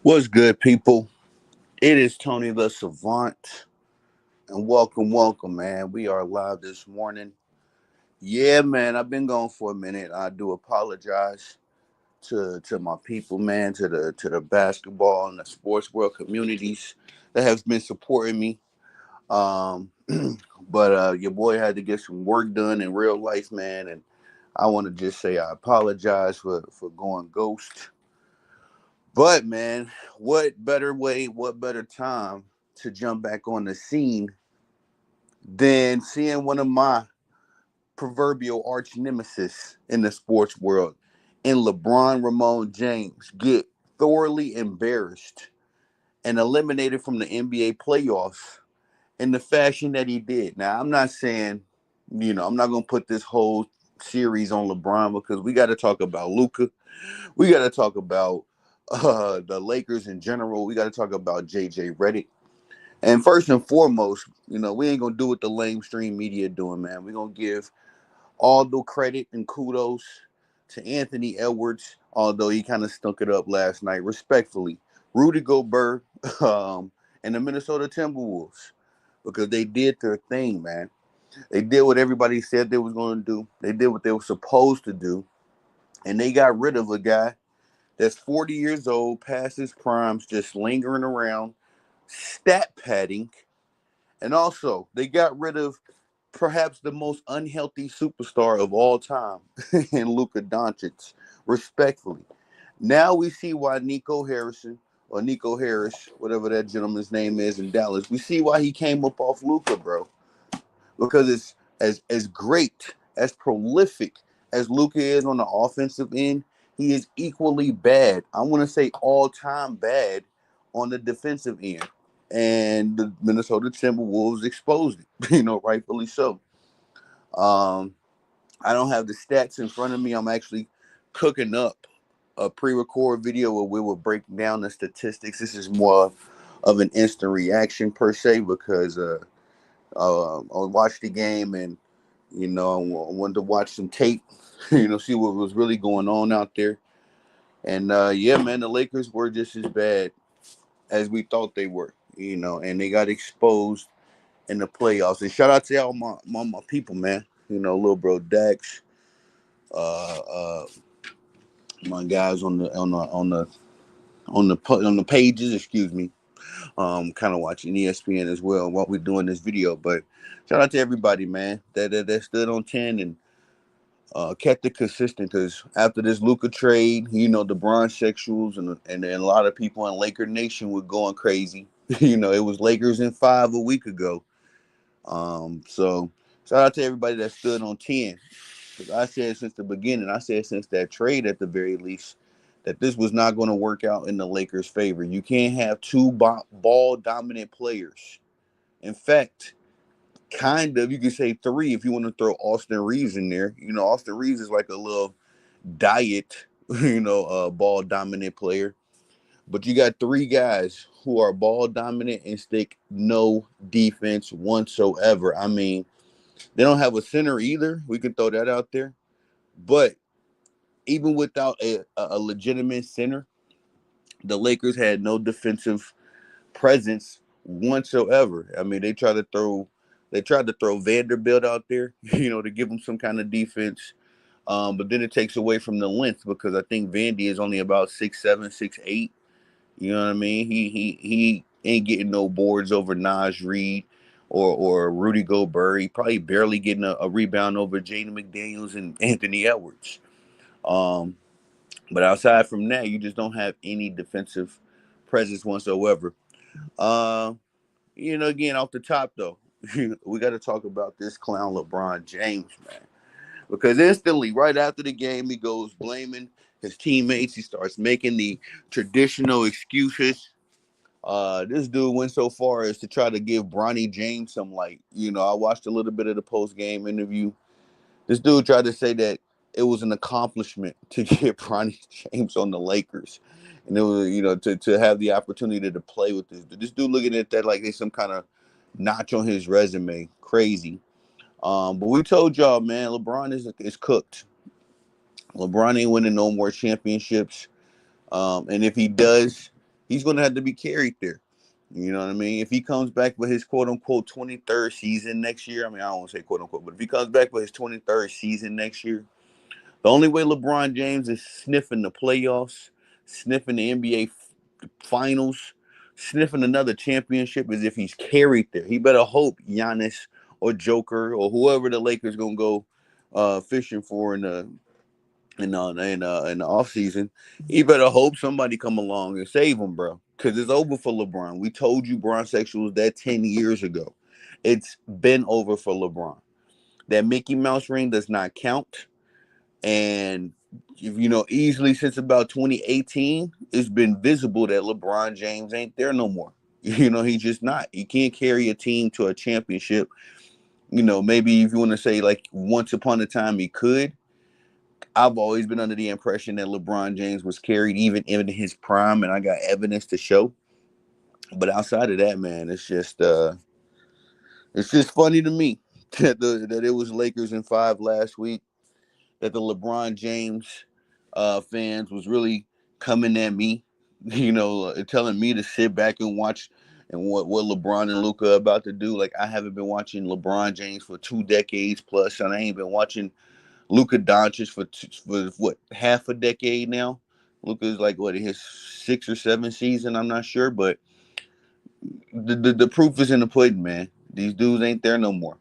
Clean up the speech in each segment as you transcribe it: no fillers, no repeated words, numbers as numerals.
What's good, people? It is Tony the Savant, and welcome, man. We are live this morning. Yeah, man, I've been gone for a minute. I do apologize to my people, man, to the basketball and the sports world communities that have been supporting me. Um, but your boy had to get some work done in real life, man, and I want to just say I apologize for going ghost. But man, what better way, what better time to jump back on the scene than seeing one of my proverbial arch nemesis in the sports world in LeBron Ramon James get thoroughly embarrassed and eliminated from the NBA playoffs in the fashion that he did. Now, I'm not saying, I'm not going to put this whole series on LeBron because we got to talk about Luca. We got to talk about the Lakers in general. We got to talk about JJ Redick. And first and foremost, we ain't gonna do what the lamestream media doing, man. We're gonna give all the credit and kudos to Anthony Edwards, although he kind of stunk it up last night, respectfully. Rudy Gobert and the Minnesota Timberwolves, because they did their thing, man. They did what everybody said they was gonna do. They did what they were supposed to do, and they got rid of a guy that's 40 years old, past his primes, just lingering around, stat padding, and also they got rid of perhaps the most unhealthy superstar of all time in Luka Doncic, respectfully. Now we see why Nico Harrison or Nico Harris, whatever that gentleman's name is in Dallas, we see why he came up off Luka, bro. Because it's as great, as prolific as Luka is on the offensive end, he is equally bad. I want to say all time bad on the defensive end. And the Minnesota Timberwolves exposed it, rightfully so. Um, I don't have the stats in front of me. I'm actually cooking up a pre-record video where we will break down the statistics. This is more of an instant reaction per se because I watched the game and I wanted to watch some tape, see what was really going on out there. And yeah, man, the Lakers were just as bad as we thought they were, and they got exposed in the playoffs. And shout out to all my people, man. Little bro Dax, uh, uh, my guys on the pages. Excuse me. Kind of watching ESPN as well while we're doing this video. But shout out to everybody, man, that stood on 10 and kept it consistent. Because after this Luka trade, the Bron sexuals and a lot of people in Laker Nation were going crazy. It was Lakers in 5 a week ago. So shout out to everybody that stood on 10. Because I said since the beginning, I said since that trade at the very least, that this was not going to work out in the Lakers' favor. You can't have two ball dominant players. In fact, kind of, you could say three if you want to throw Austin Reeves in there. Austin Reeves is like a little diet, ball dominant player. But you got three guys who are ball dominant and stick no defense whatsoever. I mean, they don't have a center either. We can throw that out there. But even without a legitimate center, the Lakers had no defensive presence whatsoever. I mean, they tried to throw Vanderbilt out there, to give him some kind of defense. But then it takes away from the length because I think Vandy is only about 6'7", 6'8". You know what I mean? He ain't getting no boards over Naj Reed or Rudy Gobert. He probably barely getting a rebound over Jaden McDaniels and Anthony Edwards. Um, but outside from that, you just don't have any defensive presence whatsoever. Uh, again, off the top though, we got to talk about this clown LeBron James, man. Because instantly, right after the game, he goes blaming his teammates. He starts making the traditional excuses. This dude went so far as to try to give Bronny James some like, I watched a little bit of the post game interview. This dude tried to say that it was an accomplishment to get Bronny James on the Lakers. And it was, to have the opportunity to play with this. This dude looking at that like there's some kind of notch on his resume. Crazy. But we told y'all, man, LeBron is cooked. LeBron ain't winning no more championships. And if he does, He's going to have to be carried there. You know what I mean? If he comes back with his quote unquote 23rd season next year, I mean, I don't want to say quote unquote, but if he comes back with his 23rd season next year, the only way LeBron James is sniffing the playoffs, sniffing the NBA finals, sniffing another championship is if he's carried there. He better hope Giannis or Joker or whoever the Lakers going to go fishing for in the off season, he better hope somebody come along and save him, bro. Because it's over for LeBron. We told you Bron Sexual was that 10 years ago. It's been over for LeBron. That Mickey Mouse ring does not count. And easily since about 2018, it's been visible that LeBron James ain't there no more. He's just not. He can't carry a team to a championship. Maybe if you want to say like once upon a time he could, I've always been under the impression that LeBron James was carried even in his prime, and I got evidence to show. But outside of that, man, it's just funny to me that it was Lakers in 5 last week. That the LeBron James fans was really coming at me, telling me to sit back and watch and what LeBron and Luka about to do. Like I haven't been watching LeBron James for 2 decades plus, and I ain't been watching Luka Doncic for what half a decade now. Luka's like what his 6 or 7 season. I'm not sure, but the proof is in the pudding, man. These dudes ain't there no more.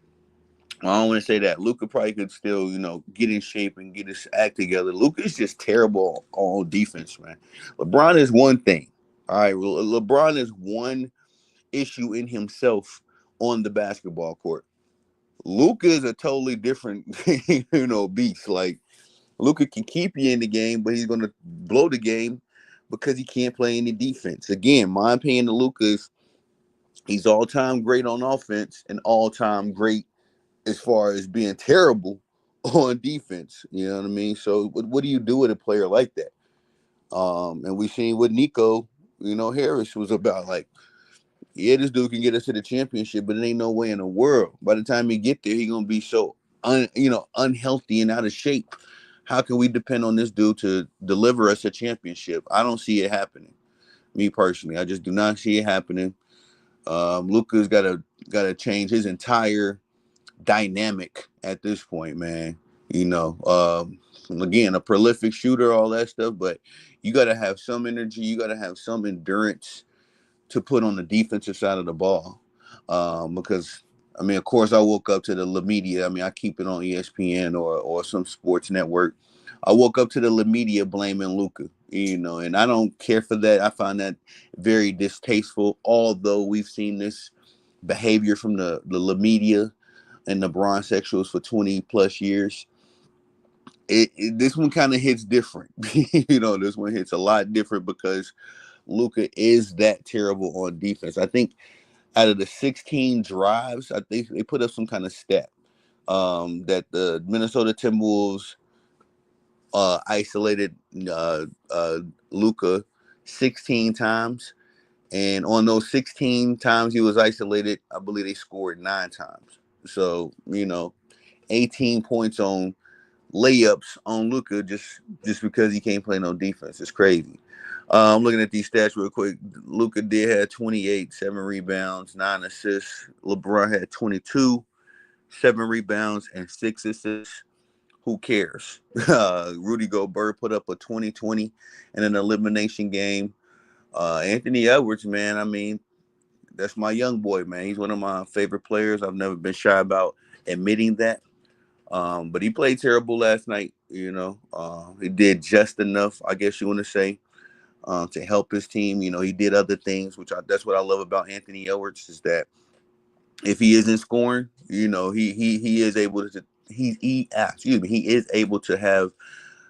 I don't want to say that. Luka probably could still, get in shape and get his act together. Luka's just terrible on defense, man. LeBron is one thing. All right, LeBron is one issue in himself on the basketball court. Luka is a totally different, beast. Like Luka can keep you in the game, but he's gonna blow the game because he can't play any defense. Again, my opinion of Luka is he's all time great on offense and all time great as far as being terrible on defense. You know what I mean? So what do you do with a player like that? And we seen what Nico, Harris was about. Like, yeah, this dude can get us to the championship, but it ain't no way in the world. By the time he get there, he gonna be so unhealthy and out of shape. How can we depend on this dude to deliver us a championship? I don't see it happening. Me personally, I just do not see it happening. Luka's gotta change his entire dynamic at this point, man. Again, a prolific shooter, all that stuff, but you got to have some energy. You got to have some endurance to put on the defensive side of the ball. Because, I mean, of course, I woke up to the La Media. I mean, I keep it on ESPN or some sports network. I woke up to the La Media blaming Luka, and I don't care for that. I find that very distasteful, although we've seen this behavior from the La Media and the Bron sexuals for 20 plus years. This one kind of hits different. This one hits a lot different because Luka is that terrible on defense. I think out of the 16 drives, I think they put up some kind of stat that the Minnesota Timberwolves isolated Luka 16 times. And on those 16 times he was isolated, I believe they scored 9 times. So, 18 points on layups on Luka just because he can't play no defense. It's crazy. I'm looking at these stats real quick. Luka did have 28, 7 rebounds, 9 assists. LeBron had 22, 7 rebounds, and 6 assists. Who cares? Rudy Gobert put up a 20-20 in an elimination game. Anthony Edwards, man, I mean, that's my young boy, man. He's one of my favorite players. I've never been shy about admitting that. But he played terrible last night. He did just enough, I guess you want to say, to help his team. He did other things, that's what I love about Anthony Edwards is that if he isn't scoring, he is able to he is able to have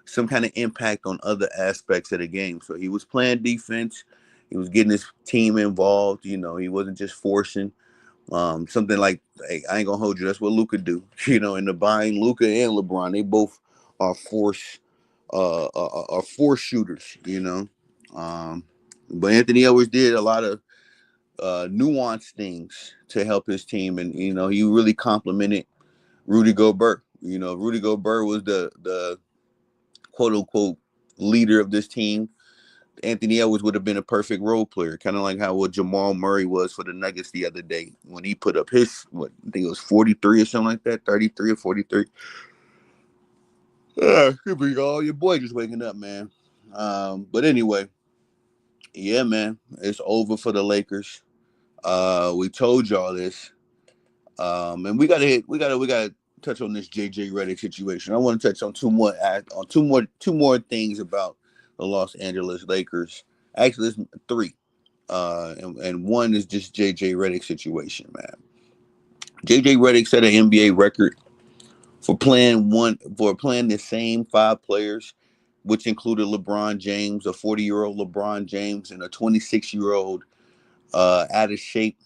some kind of impact on other aspects of the game. So he was playing defense. He was getting his team involved. He wasn't just forcing. Something like, hey, I ain't gonna hold you. That's what Luka do. In the bind, Luka and LeBron, they both are force shooters. But Anthony Edwards did a lot of nuanced things to help his team, and he really complimented Rudy Gobert. Rudy Gobert was the quote unquote leader of this team. Anthony Edwards would have been a perfect role player, kind of like how what Jamal Murray was for the Nuggets the other day when he put up his what I think it was 43 or something like that, 33 or 43. Here we go. Your boy just waking up, man. But anyway, yeah, man, it's over for the Lakers. We told y'all this. And we gotta touch on this JJ Redick situation. I want to touch on two more things about the Los Angeles Lakers. Actually, it's three. And one is just JJ Redick situation, man. JJ Redick set an NBA record for playing the same five players, which included LeBron James, a 40-year-old LeBron James, and a 26-year-old out of shape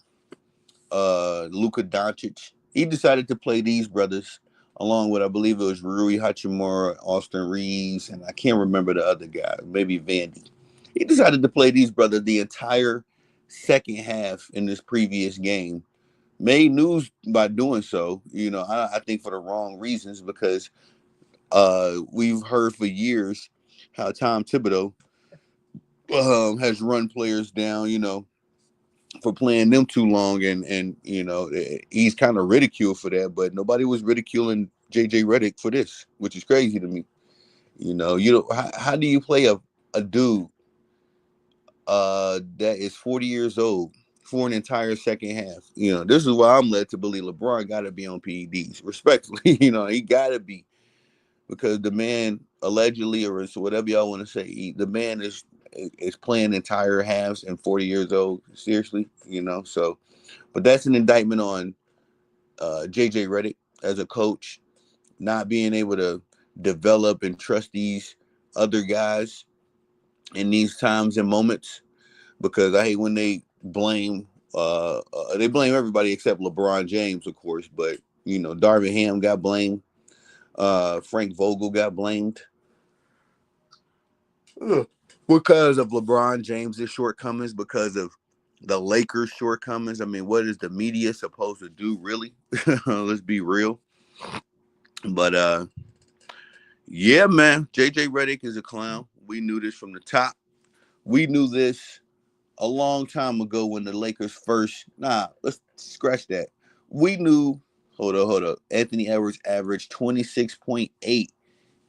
Luka Doncic. He decided to play these brothers along with I believe it was Rui Hachimura, Austin Reeves, and I can't remember the other guy, maybe Vandy. He decided to play these brothers the entire second half in this previous game. Made news by doing so, I think for the wrong reasons because we've heard for years how Tom Thibodeau has run players down, for playing them too long, and he's kind of ridiculed for that. But nobody was ridiculing JJ Redick for this, which is crazy to me. How do you play a dude that is 40 years old for an entire second half? This is why I'm led to believe LeBron got to be on PEDs. Respectfully, he got to be because the man allegedly, or so whatever y'all want to say, the man is playing entire halves and 40 years old. Seriously, so. But that's an indictment on JJ Redick as a coach, not being able to develop and trust these other guys in these times and moments. Because I hate when they blame everybody except LeBron James, of course. But Darvin Ham got blamed. Frank Vogel got blamed. Because of LeBron James's shortcomings, because of the Lakers' shortcomings. I mean, what is the media supposed to do, really? Let's be real. But yeah, man, JJ Redick is a clown. We knew this from the top. We knew this a long time ago when the Lakers first. Nah, let's scratch that. We knew. Hold up. Anthony Edwards averaged 26.8,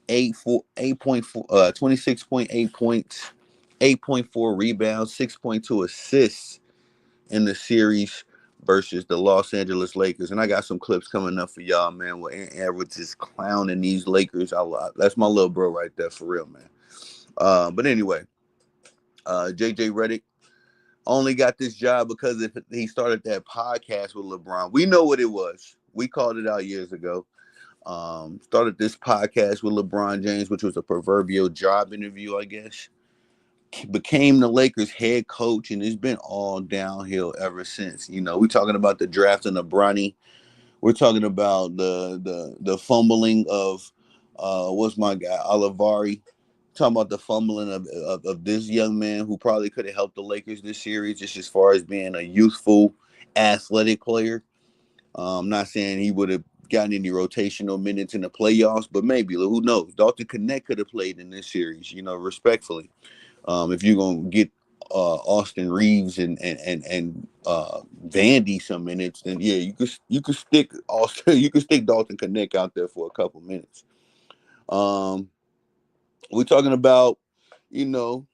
8.4, 26.8 points, 8.4 rebounds, 6.2 assists in the series versus the Los Angeles Lakers. And I got some clips coming up for y'all, man, where Ant Edwards is clowning these Lakers. That's my little bro right there, for real, man. But anyway, JJ Redick only got this job because he started that podcast with LeBron. We know what it was. We called it out years ago. Started this podcast with LeBron James, which was a proverbial job interview, I guess. Became the Lakers head coach, and it's been all downhill ever since. We're talking about the draft of Bronny. We're talking about the fumbling of what's my guy Olivari. Talking about the fumbling of this young man who probably could have helped the Lakers this series, just as far as being a youthful, athletic player. I'm not saying he would have gotten any rotational minutes in the playoffs, but maybe, who knows? Dalton Connect could have played in this series, respectfully. If you're gonna get Austin Reeves and Vandy some minutes, then yeah, you could stick Austin, you could stick Dalton Connect out there for a couple minutes. We're talking about, you know,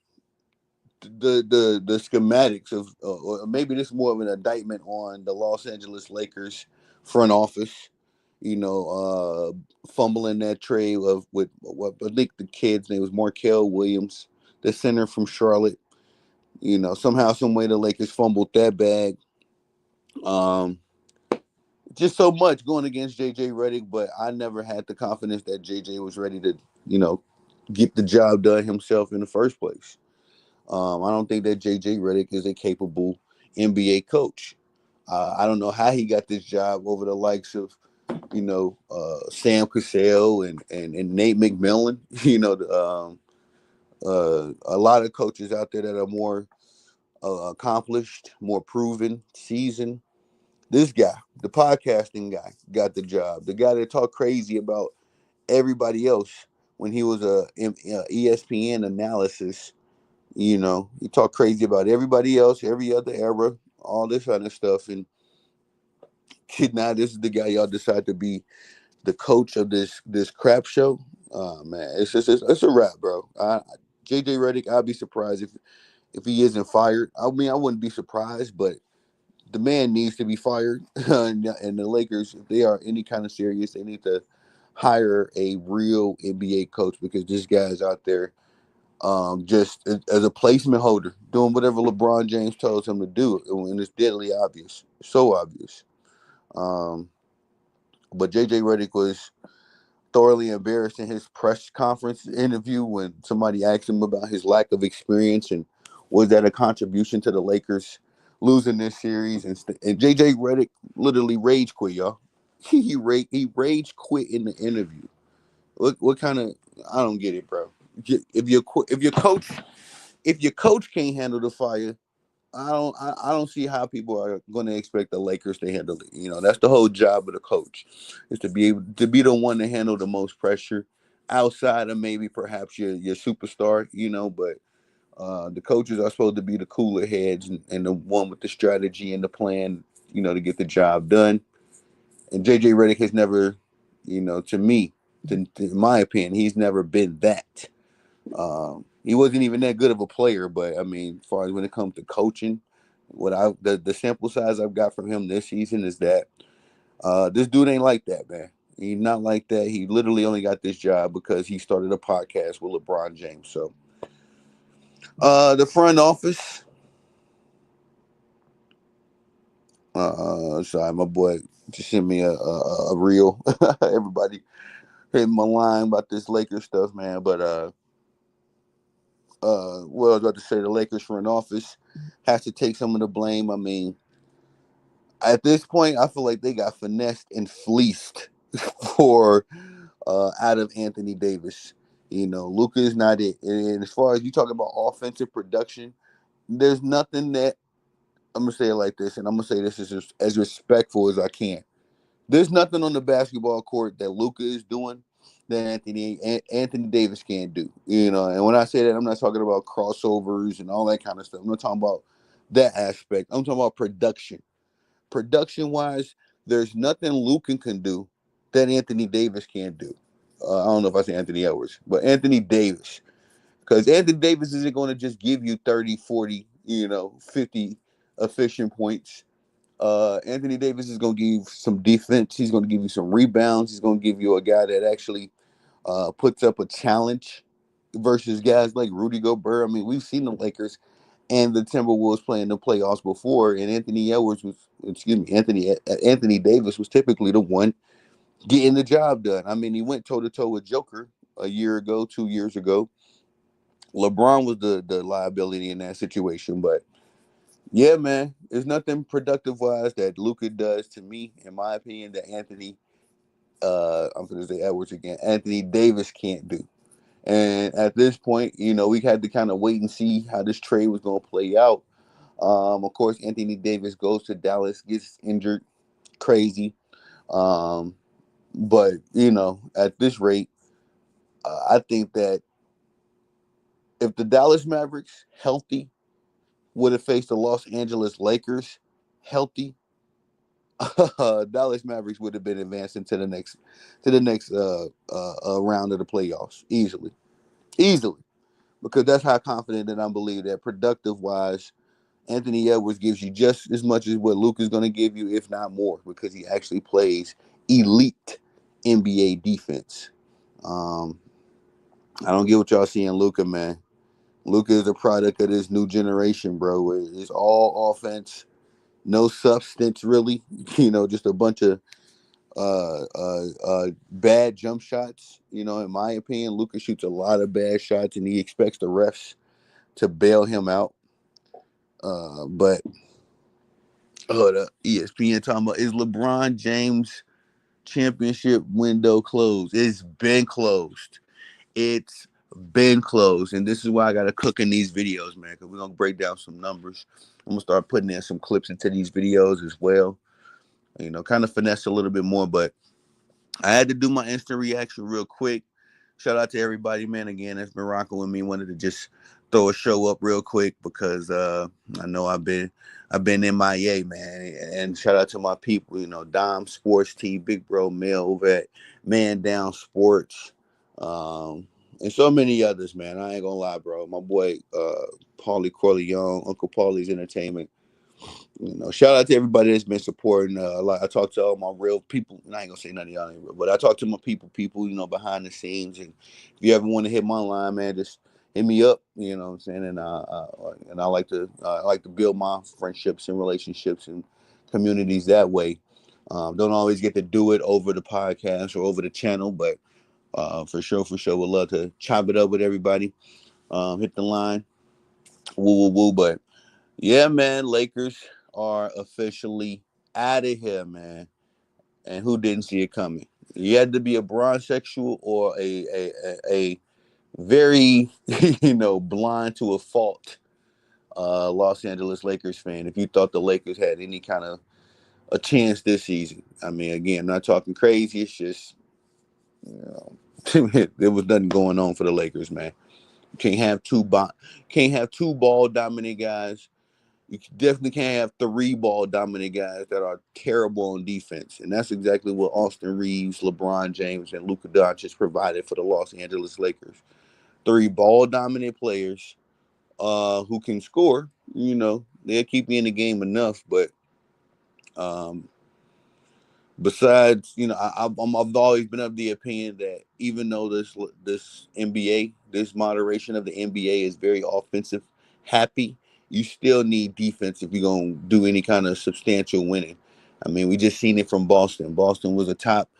the schematics of, or maybe this is more of an indictment on the Los Angeles Lakers front office. Fumbling that trade of with what I think the kid's name was Markel Williams, the center from Charlotte. Somehow, some way, the Lakers fumbled that bag. Um, just so much going against JJ Redick, but I never had the confidence that JJ was ready to, get the job done himself in the first place. I don't think that JJ Redick is a capable NBA coach. I don't know how he got this job over the likes of, Sam Cassell and Nate McMillan. A lot of coaches out there that are more accomplished, more proven, seasoned. This guy, the podcasting guy, got the job. The guy that talked crazy about everybody else when he was a ESPN analysis, He talked crazy about everybody else, every other era, all this kind of stuff. And now this is the guy y'all decide to be the coach of this crap show. Man, it's a wrap, bro. JJ Redick, I'd be surprised if he isn't fired. I mean, I wouldn't be surprised, but the man needs to be fired. And the Lakers, if they are any kind of serious, they need to hire a real NBA coach because this guy's out there just as a placement holder, doing whatever LeBron James tells him to do, and it's deadly obvious, so obvious. Um, but JJ Redick was thoroughly embarrassed in his press conference interview when somebody asked him about his lack of experience and was that a contribution to the Lakers losing this series. And JJ Redick literally rage quit, y'all. He rage quit in the interview. What kind of, I don't get it, bro. If your coach can't handle the fire, I don't see how people are going to expect the Lakers to handle it. That's the whole job of the coach, is to be able to be the one to handle the most pressure outside of maybe perhaps your superstar. But the coaches are supposed to be the cooler heads and the one with the strategy and the plan. To get the job done. And JJ Redick has never, to me, in my opinion, he's never been that. He wasn't even that good of a player, but I mean, as far as when it comes to coaching, the sample size I've got from him this season is that this dude ain't like that, man. He's not like that. He literally only got this job because he started a podcast with LeBron James. So, the front office. Sorry, my boy just sent me a reel. Everybody hitting my line about this Lakers stuff, man. But what I was about to say, the Lakers front office has to take some of the blame. I mean, at this point, I feel like they got finessed and fleeced for out of Anthony Davis. Luka is not it. And as far as you talk about offensive production, there's nothing that I'm gonna say it like this, and I'm gonna say this as respectful as I can. There's nothing on the basketball court that Luka is doing that Anthony Davis can't do. And when I say that, I'm not talking about crossovers and all that kind of stuff. I'm not talking about that aspect. I'm talking about production. Production wise, there's nothing Luka can do that Anthony Davis can't do. I don't know if I say Anthony Edwards, but Anthony Davis. Because Anthony Davis isn't going to just give you 30, 40, 50 efficient points. Anthony Davis is going to give you some defense. He's going to give you some rebounds. He's going to give you a guy that actually puts up a challenge versus guys like Rudy Gobert. I mean, we've seen the Lakers and the Timberwolves playing the playoffs before, and Anthony Davis was typically the one getting the job done. I mean, he went toe to toe with Joker a year ago, 2 years ago. LeBron was the liability in that situation, but yeah, man, there's nothing productive wise that Luka does to me, in my opinion, that I'm going to say Edwards again, Anthony Davis can't do. And at this point, we had to kind of wait and see how this trade was going to play out. Of course, Anthony Davis goes to Dallas, gets injured, crazy. Um, but at this rate, I think that if the Dallas Mavericks healthy would have faced the Los Angeles Lakers healthy, Dallas Mavericks would have been advancing to the next round of the playoffs easily, because that's how confident that I believe that productive wise, Anthony Edwards gives you just as much as what Luke is going to give you, if not more, because he actually plays elite NBA defense. Um, I don't get what y'all see in Luka, man. Luka is a product of this new generation, bro. It's all offense, no substance, really. Just a bunch of bad jump shots. In my opinion, Luka shoots a lot of bad shots, and he expects the refs to bail him out. But the ESPN talking about, is LeBron James championship window closed? It's been closed. It's been closed, and this is why I got to cook in these videos, man. Because we're gonna break down some numbers. I'm gonna start putting in some clips into these videos as well. Kind of finesse a little bit more, but I had to do my instant reaction real quick. Shout out to everybody, man. Again, that's been rocking with me. Wanted to just throw a show up real quick because I know I've been MIA, man. And shout out to my people, Dom Sports T, Big Bro Mill over at Man Down Sports, and so many others, man. I ain't gonna lie, bro. My boy Paulie Corleone, Uncle Paulie's Entertainment. Shout out to everybody that's been supporting. Like I talked to all my real people, and I ain't gonna say none of y'all ain't real, but I talked to my people, behind the scenes. And if you ever want to hit my line, man, just hit me up. You know what I'm saying? And I like to build my friendships and relationships and communities that way. Don't always get to do it over the podcast or over the channel, but for sure, would love to chop it up with everybody. Hit the line, woo woo woo. But yeah, man, Lakers are officially out of here, man. And who didn't see it coming? You had to be a bronzexual or a very blind to a fault Los Angeles Lakers fan if you thought the Lakers had any kind of a chance this season. I mean, again, I'm not talking crazy. It's just there was nothing going on for the Lakers, man. You can't have two ball dominant guys. You definitely can't have three ball dominant guys that are terrible on defense. And that's exactly what Austin Reeves, LeBron James, and Luka Doncic provided for the Los Angeles Lakers. Three ball dominant players who can score. They'll keep you in the game enough. But um, besides, I've always been of the opinion that even though this NBA, this moderation of the NBA is very offensive happy, you still need defense if you're gonna do any kind of substantial winning. I mean, we just seen it from Boston. Boston was a top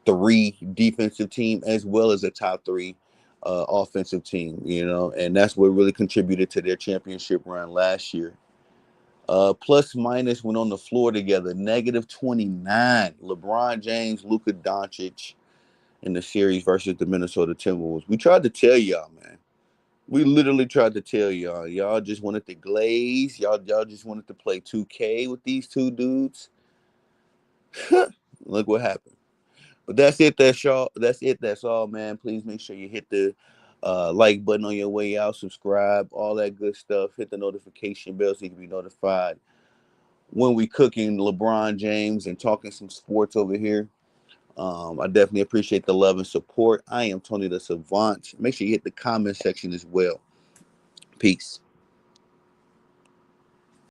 three defensive team as well as a top three offensive team. And that's what really contributed to their championship run last year. Plus minus went on the floor together. -29. LeBron James, Luka Doncic in the series versus the Minnesota Timberwolves. We tried to tell y'all, man. We literally tried to tell y'all. Y'all just wanted to glaze. Y'all just wanted to play 2K with these two dudes. Look what happened. But that's it. That's y'all. That's it. That's all, man. Please make sure you hit the like button on your way out. Subscribe. All that good stuff. Hit the notification bell so you can be notified when we cooking LeBron James and talking some sports over here. I definitely appreciate the love and support. I am Tony the Savant. Make sure you hit the comment section as well. Peace.